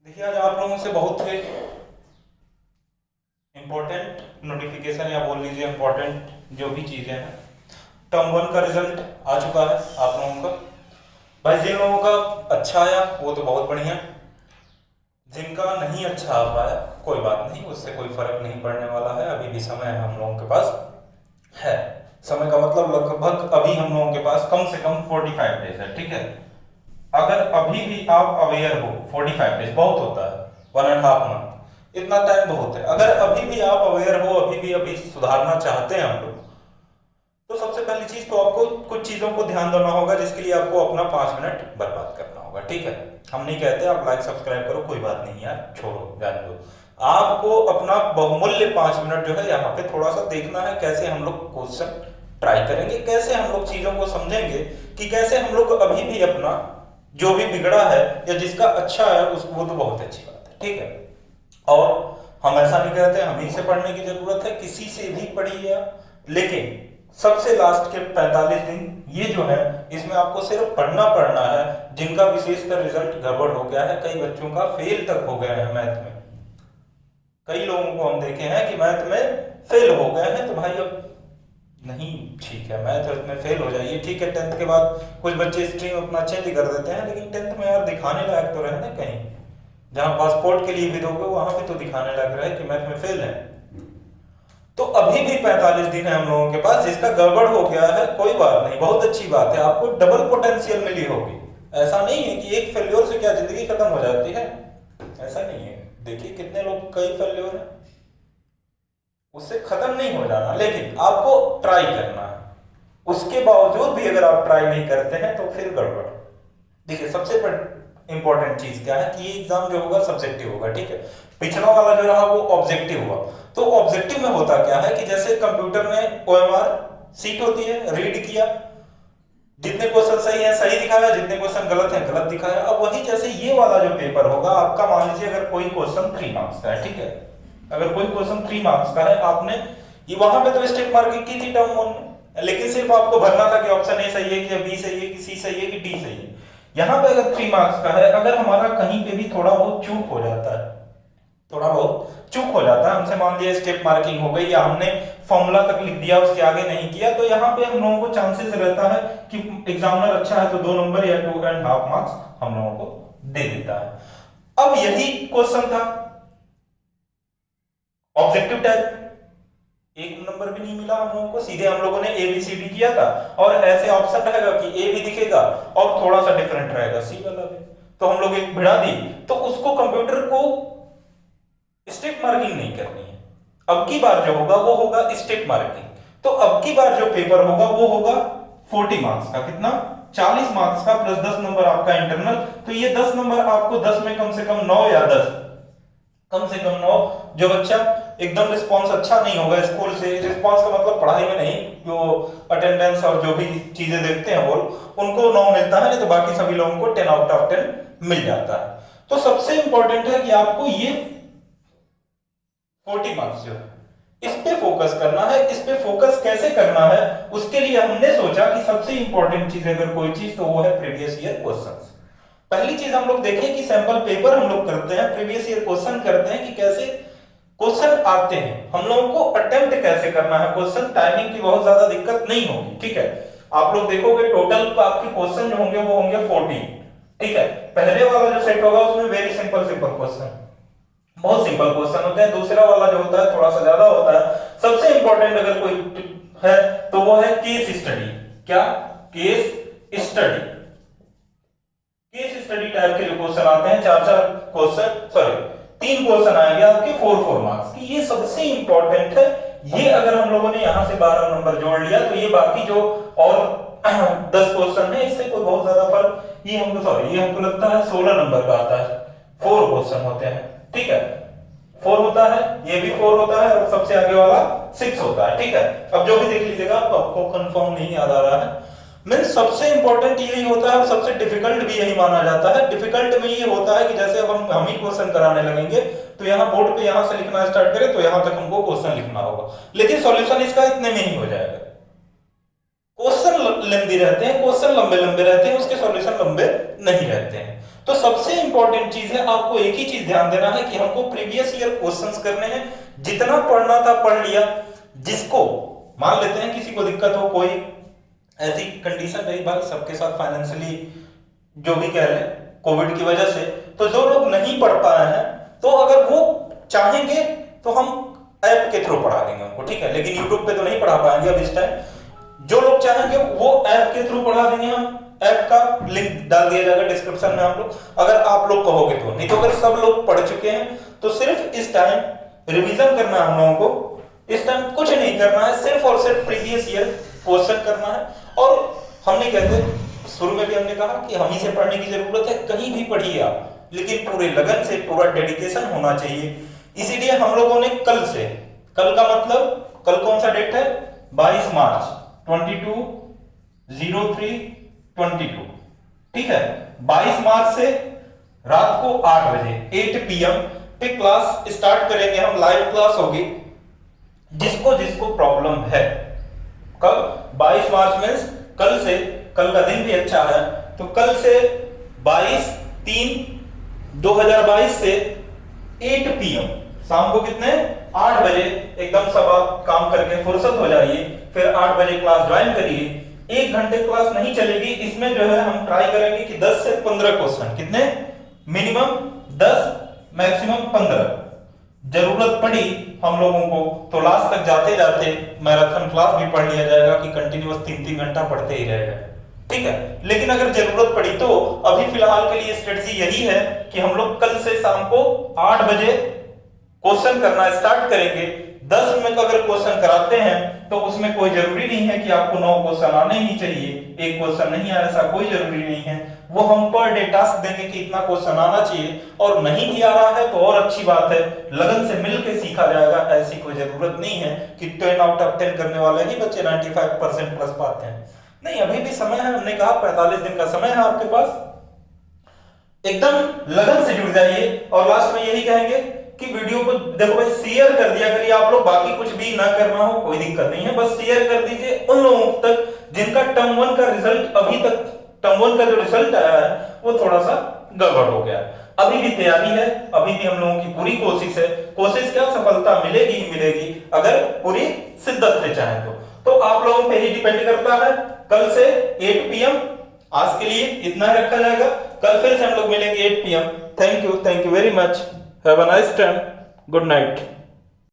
देखिए आज आप लोगों से बहुत ही इम्पोर्टेंट नोटिफिकेशन या बोल लीजिए इम्पोर्टेंट जो भी चीज़ें हैं, टर्म वन का रिजल्ट आ चुका है आप लोगों का। भाई जिन लोगों का अच्छा आया वो तो बहुत बढ़िया, जिनका नहीं अच्छा आ पाया कोई बात नहीं, उससे कोई फर्क नहीं पड़ने वाला है। अभी भी समय है हम लोगों के पास है। समय का मतलब लगभग अभी हम लोगों के पास कम से कम 45 डेज है, ठीक है। अगर अभी भी आप अवेयर हो, 45 डेज बहुत होता है, 1.5 मंथ, इतना टाइम बहुत है। अगर अभी भी आप अवेयर हो, अभी सुधारना चाहते हैं हम लोग, तो सबसे पहली चीज तो आपको कुछ चीजों को ध्यान देना होगा, जिसके लिए आपको अपना 5 मिनट बर्बाद करना होगा, ठीक है। हम नहीं कहते आप लाइक सब्सक्राइब करो, कोई बात नहीं यार, छोड़ो जाने दो। आपको अपना बहुमूल्य 5 मिनट जो है यहाँ पे थोड़ा सा देखना है, कैसे हम लोग क्वेश्चन ट्राई करेंगे, कैसे हम लोग चीजों को समझेंगे कि कैसे हम लोग अभी भी अपना जो भी बिगड़ा है या जिसका अच्छा है उसको, वो तो बहुत अच्छी बात है, ठीक है। और हम ऐसा नहीं कहते हम ही से पढ़ने की जरूरत है, किसी से भी पढ़िए आप, लेकिन सबसे लास्ट के 45 दिन ये जो है इसमें आपको सिर्फ पढ़ना है। जिनका विशेषकर रिजल्ट गड़बड़ हो गया है, कई बच्चों का फेल तक हो गया है मैथ में, कई लोगों को हम देखे हैं कि मैथ में फेल हो गए हैं। तो भाई अब नहीं, ठीक है मैथ में फेल हो जाइए, ठीक है। 10th के बाद कुछ बच्चे स्ट्रीम अपना चेंज कर देते हैं, लेकिन 10th में यार दिखाने लायक तो रहे ना, कहीं जहां पासपोर्ट के लिए भी दोगे वहां भी तो दिखाने लायक रहे कि मैथ में फेल है। तो अभी भी 45 दिन है हम लोगों के पास, जिसका गड़बड़ हो गया है कोई बात नहीं, बहुत अच्छी बात है, आपको डबल पोटेंशियल मिली होगी। ऐसा नहीं है कि एक फेल्योर से क्या जिंदगी खत्म हो जाती है, ऐसा नहीं है। देखिए कितने लोग, कई फेल्योर है, उससे खत्म नहीं हो जाना, लेकिन आपको ट्राई करना है। उसके बावजूद भी अगर आप ट्राई नहीं करते हैं तो फिर गड़बड़। देखिए सबसे इंपॉर्टेंट चीज क्या है कि ये एग्जाम जो होगा सब्जेक्टिव होगा, ठीक है। पिछला वाला जो रहा वो ऑब्जेक्टिव हुआ। तो ऑब्जेक्टिव में होता क्या है कि जैसे कंप्यूटर में ओएमआर सीट होती है, रीड किया, जितने क्वेश्चन सही है सही दिखाया, जितने क्वेश्चन गलत है गलत दिखाया। अब वही जैसे ये वाला जो पेपर होगा आपका, मान लीजिए अगर कोई क्वेश्चन 3 मार्क्स का है, ठीक है, अगर कोई क्वेश्चन 3 मार्क्स का है, आपने ये वहां पे तो स्टेप मार्किंग की थी टर्म वन में, लेकिन सिर्फ आपको भरना था कि ऑप्शन ए सही है कि बी सही है कि सी सही है कि डी सही है। यहाँ पे अगर 3 मार्क्स का है, अगर हमारा कहीं पे भी थोड़ा बहुत चूक हो जाता है, थोड़ा बहुत चूक हो जाता है हमसे, मान लिया स्टेप मार्किंग हो गई या हमने फॉर्मूला तक लिख दिया उसके आगे नहीं किया, तो यहाँ पे हम लोगों को चांसेस रहता है कि एग्जामिनर अच्छा है तो 2 नंबर या 2.5 मार्क्स हम लोगों को दे देता है। अब यही क्वेश्चन था ऑब्जेक्टिव टाइप, 1 नंबर भी नहीं मिला हम लोगों को, सीधे हम लोगों ने ए बी सी डी किया था, और ऐसे ऑप्शन रहेगा कि ए भी दिखेगा और थोड़ा सा डिफरेंट रहेगा सी वाला भी, तो हम लोग एक भिड़ा दी। तो उसको कंप्यूटर को स्टेप मार्किंग नहीं करनी है, अब की बार जो होगा वो होगा स्टेप मार्किंग। तो अब की बार जो पेपर होगा वो होगा 40 मार्क्स का, कितना, 40 मार्क्स का, प्लस 10 नंबर आपका इंटरनल। तो ये 10 नंबर आपको 10 में कम से कम 9 या 10, कम से कम 9। जो बच्चा एकदम रिस्पॉन्स अच्छा नहीं होगा स्कूल से, रिस्पॉन्स का मतलब पढ़ाई में नहीं, जो अटेंडेंस और जो भी चीजें देखते हैं वो, उनको 9 मिलता है, नहीं तो बाकी सभी लोगों को 10 आउट ऑफ 10 मिल जाता है। तो सबसे इंपॉर्टेंट है कि आपको ये 40 मार्क्स जो है इस पे फोकस करना है। इस पे फोकस कैसे करना है, उसके लिए हमने सोचा कि सबसे इंपॉर्टेंट चीज अगर कोई चीज तो वो है प्रीवियस ईयर क्वेश्चंस। पहली चीज हम लोग देखें कि सैंपल पेपर हम लोग करते हैं, प्रीवियस ईयर क्वेश्चन करते हैं कि कैसे क्वेश्चन आते हैं, हम लोगों को अटेम्प्ट कैसे करना है क्वेश्चन, टाइमिंग की बहुत ज्यादा दिक्कत नहीं होगी, ठीक है। आप लोग देखोगे टोटल आपके क्वेश्चन जो होंगे वो होंगे 14, ठीक है। पहले वाला जो सेट होगा उसमें वेरी सिंपल सिंपल क्वेश्चन, बहुत सिंपल क्वेश्चन होते हैं, दूसरा वाला जो होता है थोड़ा सा ज्यादा होता है। सबसे इंपॉर्टेंट अगर कोई है तो वो है केस स्टडी। क्या, case study, case study type के जो क्वेश्चन आते हैं, 4 क्वेश्चन, सॉरी 3 क्वेश्चन आएंगे आपके 4 मार्क्स की, ये सबसे इंपॉर्टेंट है। ये अगर हम लोगों ने यहां से 12 नंबर जोड़ लिया तो ये बाकी जो और 10 क्वेश्चन है इससे कोई बहुत ज्यादा फर्क, ये हमको लगता है 16 नंबर का आता है, 4 क्वेश्चन होते हैं, ठीक है। 4 होता है, ये भी 4 होता है, और सबसे आगे वाला 6 होता है, ठीक है। अब जो भी देख लीजिएगा, आपको कंफर्म नहीं याद आ रहा है, मीन सबसे इंपॉर्टेंट यही होता है और सबसे डिफिकल्ट भी यही माना जाता है। डिफिकल्ट में ये होता है कि जैसे अब हम ही क्वेश्चन कराने लगेंगे तो यहाँ बोर्ड पे यहाँ से लिखना स्टार्ट करें तो यहाँ तक हमको क्वेश्चन लिखना होगा, लेकिन सॉल्यूशन इसका इतने में ही हो जाएगा। क्वेश्चन लेंदी रहते हैं, क्वेश्चन लंबे लंबे रहते हैं, उसके सॉल्यूशन लंबे नहीं रहते हैं। तो सबसे इंपॉर्टेंट चीज है, आपको एक ही चीज ध्यान देना है कि हमको प्रीवियस ईयर क्वेश्चंस करने हैं। जितना पढ़ना था पढ़ लिया। जिसको मान लेते हैं किसी को दिक्कत हो, कोई ऐसी कंडीशन रही भाई सबके साथ फाइनेंशियली जो भी कह रहे हैं कोविड की वजह से, तो जो लोग नहीं पढ़ पाए हैं तो अगर वो चाहेंगे तो हम ऐप के थ्रू पढ़ा देंगे उनको, ठीक है। लेकिन यूट्यूब पे तो नहीं पढ़ा पाएंगे अब इस टाइम। जो लोग चाहेंगे वो ऐप के थ्रू पढ़ा देंगे हम। ऐप का लिंक डाल दिया जाएगा डिस्क्रिप्शन में आप लोग, अगर आप लोग कहोगे तो। नहीं तो अगर सब लोग पढ़ चुके हैं तो सिर्फ इस टाइम रिवीजन करना है हम लोगों को। इस टाइम कुछ नहीं करना है, सिर्फ और सिर्फ प्रीवियस ईयर क्वेश्चन करना है। और हम नहीं कहते, शुरू में भी हमने कहा कि हम ही से पढ़ने की जरूरत है, कहीं भी पढ़िए आप, लेकिन पूरे लगन से, पूरा डेडिकेशन होना चाहिए। इसीलिए हम लोगों ने कल से, कल का मतलब कल कौन सा डेट है, 22 मार्च 22/03/22, ठीक है। 22 मार्च से रात को 8 बजे 8 PM पे क्लास स्टार्ट करेंगे हम, लाइव क्लास होगी। जिसको जिसको प्रॉब्लम है, कब 22 मार्च में कल से, कल का दिन भी अच्छा है, तो कल से 22/3/2022 से 8 PM शाम को कितने 8 बजे एकदम सब आप काम करके फुर्सत हो जाइए, फिर 8 बजे क्लास ज्वाइन करिए। 1 घंटे क्लास नहीं चलेगी, इसमें जो है हम ट्राई करेंगे कि 10 से 15 क्वेश्चन, कितने मिनिमम 10 मैक्सिमम 15, जरूरत पड़ी हम लोगों को तो लास्ट तक जाते जाते मैराथन क्लास भी पढ़ लिया जाएगा कि कंटिन्यूअस 3-3 घंटा पढ़ते ही रहेगा, ठीक है। लेकिन अगर जरूरत पड़ी तो अभी फिलहाल के लिए स्ट्रेटजी यही है कि हम लोग कल से शाम को 8 बजे क्वेश्चन करना स्टार्ट करेंगे। 10 मिनट अगर क्वेश्चन कराते हैं तो उसमें कोई जरूरी नहीं है कि आपको 9 क्वेश्चन आने ही चाहिए, एक क्वेश्चन नहीं आया, ऐसा कोई जरूरी नहीं है। वो हम पर डे टास्क देंगे कि इतना क्वेश्चन आना चाहिए, और नहीं भी आ रहा है तो और अच्छी बात है, लगन से मिलकर सीखा जाएगा। ऐसी कोई जरूरत नहीं है कि 10 आउट ऑफ 10 करने वाले ही बच्चे 95% प्लस पाते हैं। नहीं, अभी भी समय है, हमने कहा 45 दिन का समय है आपके पास। एकदम लगन से जुड़ जाइए। और लास्ट में यही कहेंगे कि वीडियो को देखो भाई शेयर कर दिया करिए आप लोग, बाकी कुछ भी ना करना हो कोई दिक्कत नहीं है, बस शेयर कर दीजिए उन लोगों तक जिनका टर्म 1 का रिजल्ट अभी तक, टर्म 1 का जो रिजल्ट आया है वो थोड़ा सा गड़बड़ हो गया। अभी भी तैयारी है, अभी भी हम लोगों की पूरी कोशिश है। कोशिश क्या, सफलता मिलेगी ही मिलेगी अगर पूरी शिद्दत से चाहें तो आप लोगों पे ही डिपेंड करता है। कल से 8 PM, आज के लिए इतना रखा जाएगा। कल फिर से हम लोग मिलेंगे 8 PM। Thank you very much. Have a nice time. Good night.